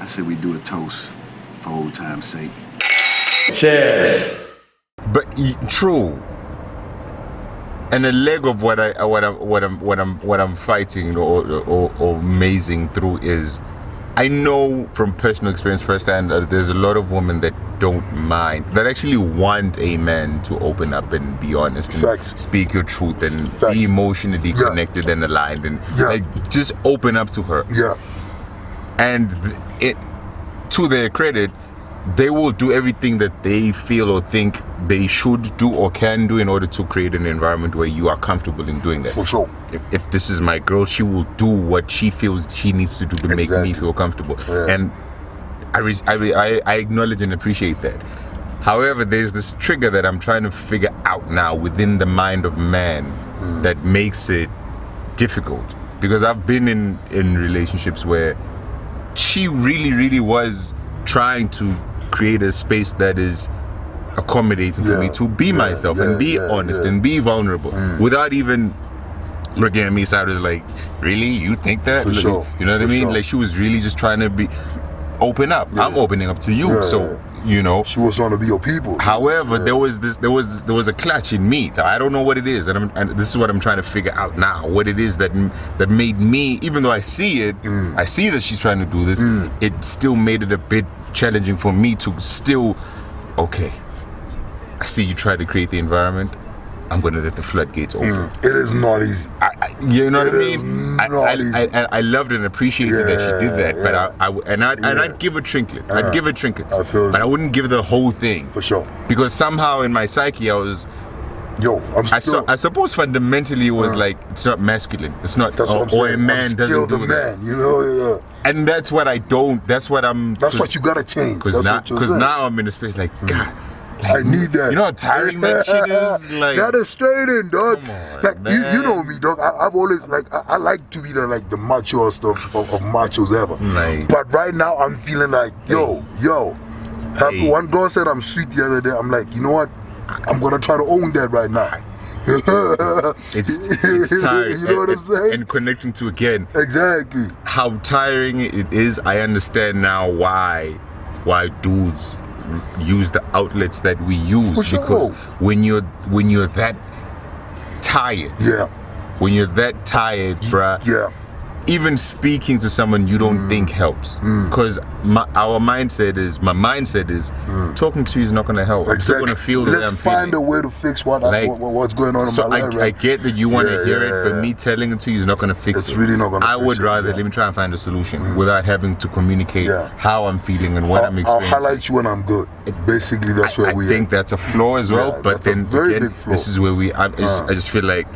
I said we do a toast for old time's sake. Cheers. But true. And a leg of what I'm fighting or amazing through is, I know from personal experience firsthand that there's a lot of women that don't mind, that actually want a man to open up and be honest and Facts. speak your truth and Facts. be emotionally connected and aligned and like just open up to her. Yeah. And it, to their credit, they will do everything that they feel or think they should do or can do in order to create an environment where you are comfortable in doing that. For sure. If this is my girl, she will do what she feels she needs to do to make me feel comfortable. Yeah. And I acknowledge and appreciate that. However, there's this trigger that I'm trying to figure out now within the mind of man that makes it difficult. Because I've been in relationships where she really was trying to create a space that is accommodating for me to be myself and be honest and be vulnerable without even looking at me sideways like, really? You think that? For sure. You know what I mean? Sure. Like, she was really just trying to be open up. I'm opening up to you. So, you know. She was trying to be your people. However, there was a clutch in me. I don't know what it is, and this is what I'm trying to figure out now. What it is that made me, even though I see it, I see that she's trying to do this. It still made it a bit challenging for me to still, okay, I see you try to create the environment. I'm going to let the floodgates open. It is not easy. You know what I mean? I loved and appreciated that she did that, but I'd give a trinket. I'd give a trinket, but I wouldn't give the whole thing. For sure. Because somehow in my psyche I was, I suppose fundamentally it was like, it's not masculine. It's not, or a man doesn't do that. You know, And that's what that's what you gotta change. Because now I'm in a space like, God, like, I need that. You know how tiring that shit is? Like, that is straight in, dog. Come on, like man. You know me, dog. I've always I like to be the macho stuff of machos ever. Like, but right now I'm feeling like, yo. One girl said I'm sweet the other day. I'm like, you know what? I'm gonna try to own that right now. it's tiring. You know what I'm saying? And connecting to again exactly how tiring it is. I understand now why dudes use the outlets that we use. For sure. Because when you're that tired, when you're that tired, bruh, even speaking to someone you don't think helps. Because my mindset is talking to you is not going to help. Exactly. I'm still going to feel that Let's find a way to fix what's going on in my life. I get that you want to hear it, but me telling it to you is not going to fix it. It's really not going to fix it. I would rather let me try and find a solution without having to communicate how I'm feeling and what I'm experiencing. I'll highlight you when I'm good. Basically, that's where we are. I think that's a flaw as well, but then again, this is where I just feel like,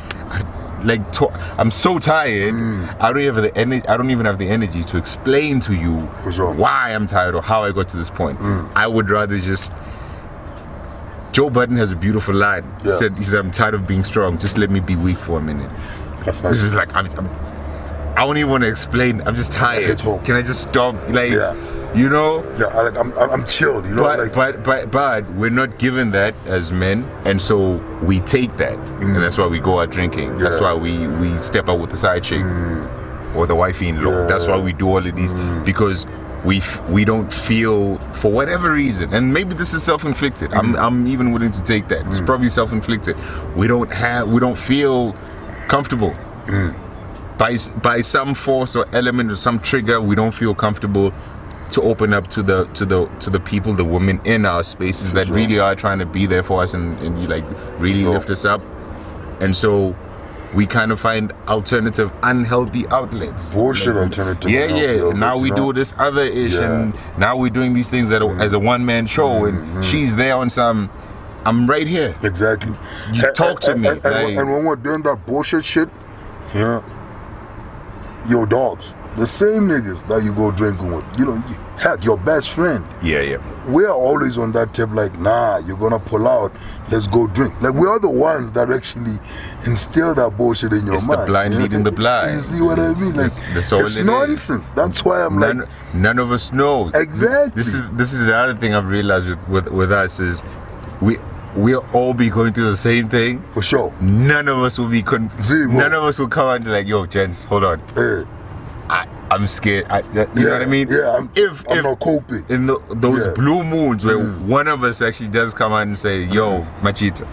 I'm so tired. I don't even have the energy to explain to you why I'm tired or how I got to this point. I would rather just. Joe Budden has a beautiful line. He said, "I'm tired of being strong. Just let me be weak for a minute." That's nice. This is like I don't even want to explain. I'm just tired. Can I just stop? You know? Yeah, I'm chilled. You know, but we're not given that as men, and so we take that, and that's why we go out drinking. That's why we step out with the side chick or the wifey-in-law. That's why we do all of these because we don't feel, for whatever reason, and maybe this is self-inflicted. I'm even willing to take that. It's probably self-inflicted. We don't feel comfortable. By some force or element or some trigger, we don't feel comfortable to open up to the people, the women in our spaces that really are trying to be there for us and you like really lift us up. And so we kind of find alternative unhealthy outlets. Bullshit alternative. Now we do this other ish and now we're doing these things as a one-man show and she's there on some, I'm right here. Exactly. You talk to me. And when we're doing that bullshit shit, your dogs, the same niggas that you go drinking with, heck, your best friend. We're always on that tip like, nah, you're gonna pull out, let's go drink. Like, we are the ones that actually instill that bullshit in your mind. It's the blind leading the blind. You see what I mean? Like, it's nonsense. That's why I'm none of us know. Exactly. This is the other thing I've realized with us is we'll all be going through the same thing. For sure. None of us will be none of us will come out and be like, yo, gents, hold on. Hey. I'm scared. You know what I mean? Yeah, I'm not coping. In those blue moons where one of us actually does come out and say, yo, Machita,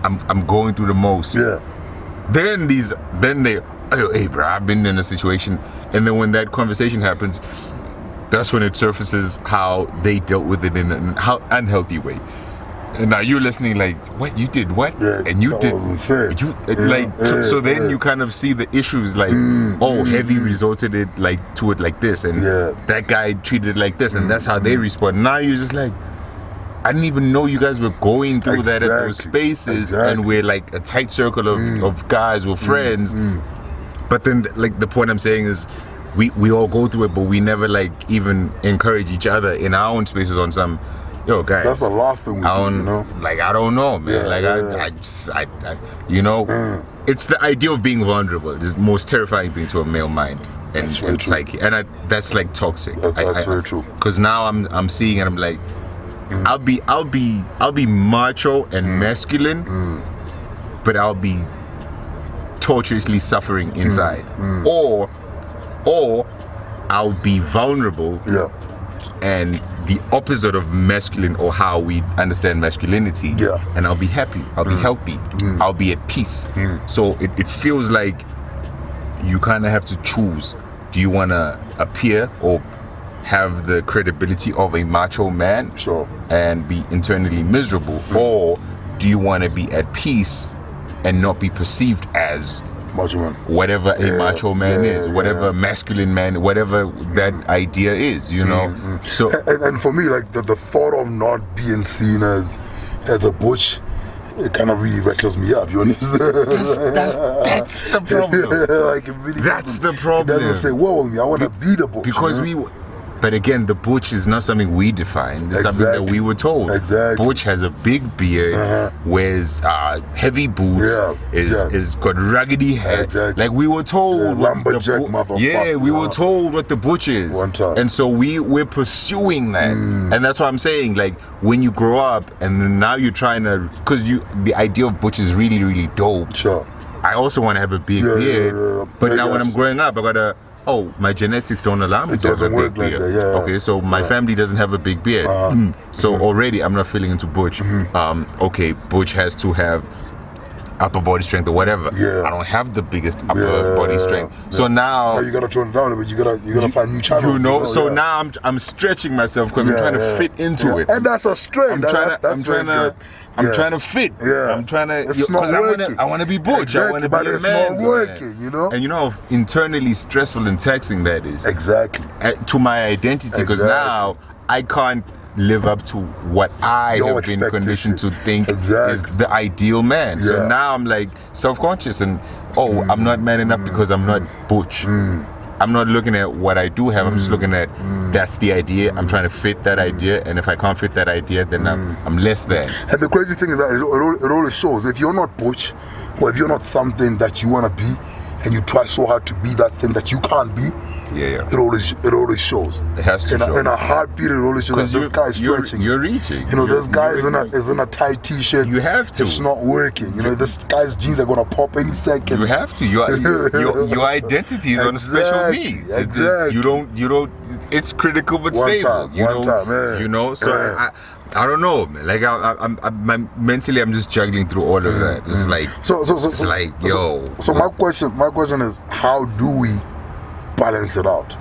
I'm going through the most. Yeah. Then they, hey bro, I've been in a situation. And then when that conversation happens, that's when it surfaces how they dealt with it in an unhealthy way. And now you're listening like, what, you did what? Yeah, and you did so then you kind of see the issues like, heavy resulted it to it like this, and that guy treated it like this, and that's how they respond. Now you're just like, I didn't even know you guys were going through that at those spaces, and we're like a tight circle of guys, we're friends. But then like the point I'm saying is we all go through it, but we never like even encourage each other in our own spaces on some, yo guys, that's the last thing we do, you know? Like I don't know, man. I you know, it's the idea of being vulnerable. It's the most terrifying thing to a male mind and psyche, and that's like toxic. That's very true. Because now I'm seeing and I'm like, I'll be macho and masculine, but I'll be torturously suffering inside, or I'll be vulnerable. And the opposite of masculine, or how we understand masculinity, and I'll be happy, I'll be healthy, I'll be at peace. So it feels like you kind of have to choose. Do you want to appear or have the credibility of a macho man and be internally miserable, or do you want to be at peace and not be perceived as macho man, whatever a macho man is, whatever masculine man, whatever that idea is, you know? So and for me, like the thought of not being seen as a butch, it kind of really rattles me up, you understand? That's the problem. Like it really that's the problem. It doesn't say, whoa, I want to be the butch. Because but again, the butch is not something we define. It's something that we were told. Exactly. Butch has a big beard, wears heavy boots, is got ruggedy hair. Exactly. Like we were told. Lumberjack motherfucker. Yeah, we were told what the butch is. One time. And so we're pursuing that. And that's what I'm saying. Like when you grow up and then now you're trying to, because the idea of butch is really, really dope. Sure. I also want to have a big beard. But now when I'm growing up, I gotta, my genetics don't allow me to have a big beard. Okay, so my family doesn't have a big beard. So already I'm not feeling into butch. Okay, butch has to have upper body strength or whatever. I don't have the biggest upper body strength. So now you gotta tone it down, but you gotta find new channels. You know, so now I'm stretching myself because I'm trying to fit into it. And that's a strength. I'm trying to fit. I'm trying to, because I want to be butch. Exactly, I want to be a it's man. not working, you know. And you know how internally stressful and taxing that is. Exactly. To my identity, because now I can't live up to what I have been conditioned to think is the ideal man. So now I'm like self-conscious and I'm not man enough because I'm not butch. I'm not looking at what I do have. I'm just looking at that's the idea. I'm trying to fit that idea, and if I can't fit that idea, then I'm less than. And the crazy thing is that it always shows if you're not butch, or if you're not something that you want to be, and you try so hard to be that thing that you can't be. It always shows. It has to show. In a heartbeat, it always shows that this guy is stretching. You're reaching. You know, this guy is in a tight t-shirt. You have to. It's not working. You know, this guy's jeans are gonna pop any second. You have to. Your identity is on a special needs. Exactly. You don't. It's critical but stable. One time. You know. So I don't know, man. Like I'm mentally, I'm just juggling through all of that. It's like it's like yo. So my question is, how do we balance it out?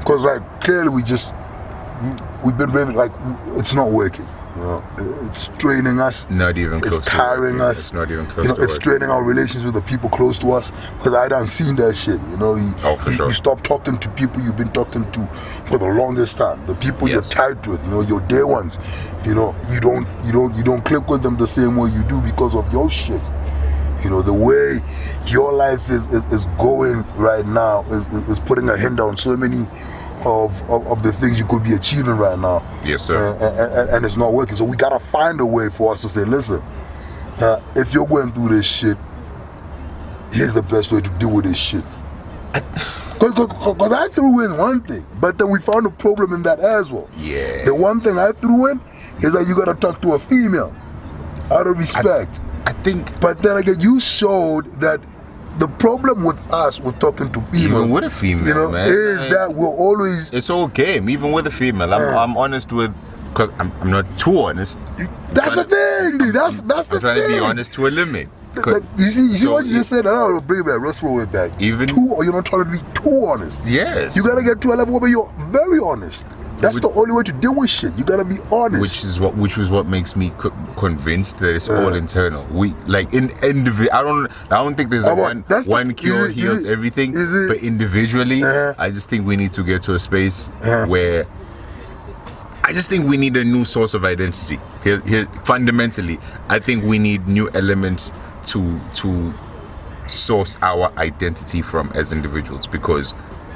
Because like clearly we've been raving, like it's not working. You know, it's draining us. Not even close. It's tiring us. It's not even close. You know, it's draining our relations with the people close to us. Because I done seen that shit. You know, you stop talking to people you've been talking to for the longest time. The people you're tied with. You know, your day ones. You know, you don't click with them the same way you do because of your shit. You know, the way your life is going right now is putting a hinder on so many of the things you could be achieving right now. Yes, sir. And it's not working. So we gotta find a way for us to say, listen, if you're going through this shit, here's the best way to deal with this shit. Because I threw in one thing, but then we found a problem in that as well. Yeah. The one thing I threw in is that you gotta talk to a female out of respect. I think. But then again, you showed that the problem with us, with talking to females, even with a female, man, is that we're always. It's all game, even with a female. I'm honest with, because I'm not too honest. That's the thing. That's the thing. I'm trying to be honest to a limit. You see what you just said? I don't know, bring it back. Let's roll it back. Even or you're not trying to be too honest. Yes. You gotta get to a level where you're very honest. That's the only way to deal with shit. You gotta be honest. Which was what makes me convinced that it's all internal. We like in individual. I don't think there's one cure heals everything. But individually, I just think we need to get to a space where I just think we need a new source of identity. Here, fundamentally, I think we need new elements to source our identity from as individuals, because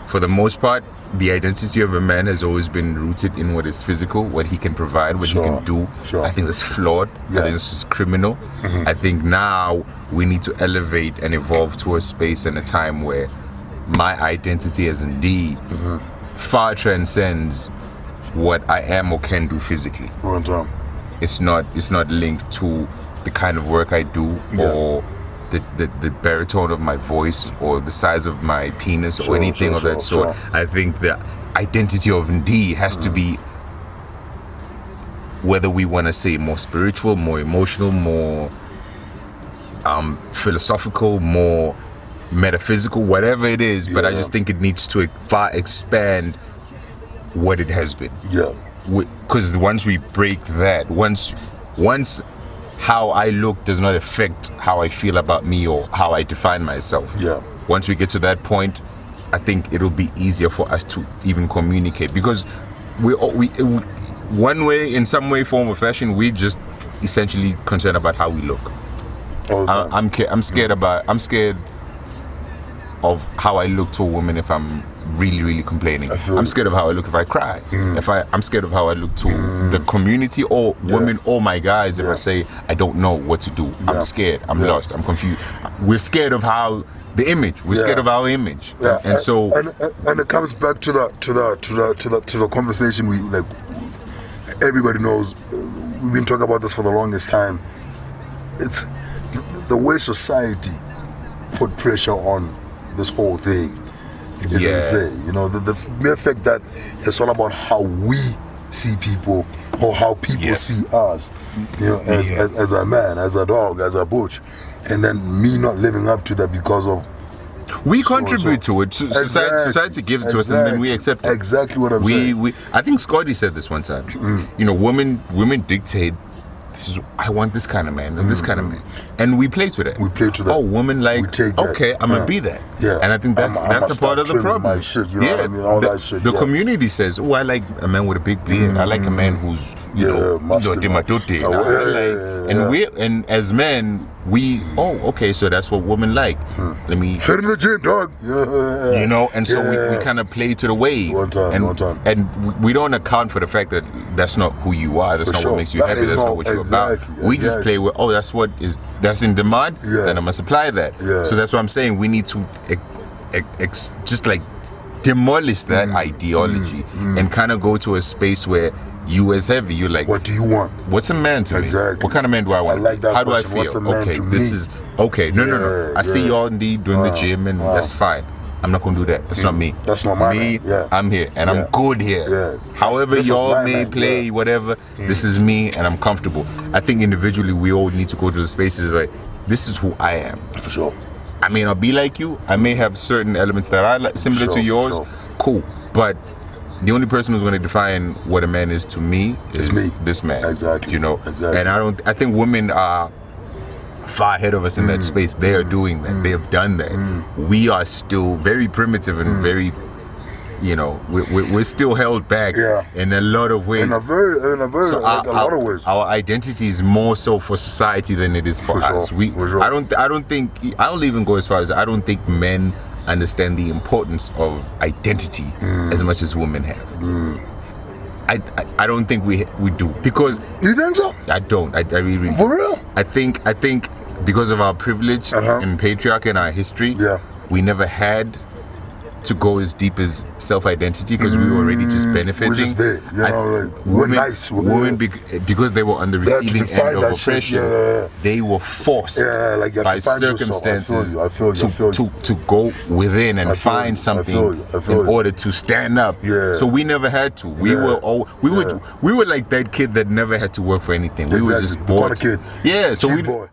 for the most part, the identity of a man has always been rooted in what is physical, what he can provide, what he can do. I think that's flawed. I think it's just criminal. I think now we need to elevate and evolve to a space and a time where my identity as indeed far transcends what I am or can do physically. It's not linked to the kind of work I do or the baritone of my voice or the size of my penis or anything of that sort. I think the identity of Ndee has to be, whether we want to say more spiritual, more emotional, more philosophical, more metaphysical, whatever it is, but I just think it needs to far expand what it has been. Because once we break that, once how I look does not affect how I feel about me or how I define myself. Once we get to that point, I think it'll be easier for us to even communicate, because we one way, in some way, form or fashion, we just essentially concerned about how we look. I'm scared of how I look to a woman if I'm really complaining. I'm scared of how I look if I cry. I'm scared of how I look to the community or women or my guys if I say I don't know what to do. I'm scared. I'm lost. I'm confused. We're scared of how the image. We're scared of our image. And so and it comes back to the conversation we like. Everybody knows. We've been talking about this for the longest time. It's the way society put pressure on this whole thing. The mere fact that it's all about how we see people or how people see us, as a man, as a dog, as a butch, and then me not living up to that because of we contribute to it. Society gives it to us, and then we accept it. Exactly what I'm saying. I think Scotty said this one time. Women dictate. I want this kind of man and this kind of man, and we play to that. Oh, woman, like, okay, I'm gonna be that. And I think that's a part of the problem. My shit, you know what I mean? All that shit. The community says, oh, I like a man with a big beard. I like a man who's and as men, okay, so that's what women like. Let me hit in the gym, dog. And so we kind of play to the wave. One time. And we don't account for the fact that that's not who you are. That's not what makes you happy. That's not what you're about. We just play with, that's in demand, then I must supply that. So that's what I'm saying. We need to just like demolish that ideology and kind of go to a space where you as heavy, you're like, what do you want? What's a man to me? What kind of man do I want? I like that. How question. do I feel? What's a man okay, to this me? is okay. No. I see y'all indeed doing the gym, and that's fine. I'm not gonna do that. That's not me. That's not my me. Man. I'm here, and I'm good here. However this y'all may play, whatever. This is me, and I'm comfortable. I think individually we all need to go to the spaces like, this is who I am. For sure. I may not be like you. I may have certain elements that are like, similar to yours. Cool, but the only person who's going to define what a man is to me is this man. Exactly. Exactly. And I think women are far ahead of us in that space. They are doing that. They have done that. We are still very primitive and very, we're still held back in a lot of ways. In a very a lot of ways. Our identity is more so for society than it is for us. Sure. I don't even go as far as I don't think men understand the importance of identity as much as women have. I don't think we do, because you think so? I don't. I really for real. I think because of our privilege and patriarchy and our history, we never had to go as deep as self-identity because we were already just benefiting. We're just there, you know, like, we're nice. Women because they were on the receiving end of oppression, they were forced like by circumstances to go within and find something in order to stand up. So we never had to. We were like that kid that never had to work for anything. We were just born. Kid. Yeah, so boy.